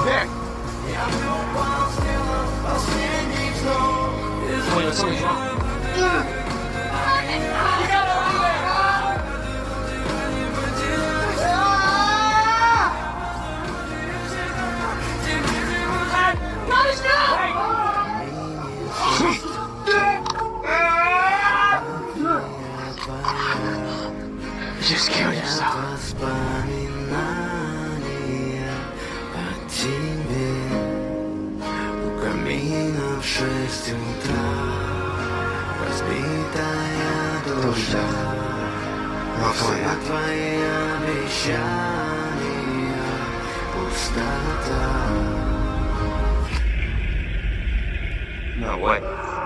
Эй! Понял, слышь, Just kill yourself. Душа, но твои обещания пустота. No way.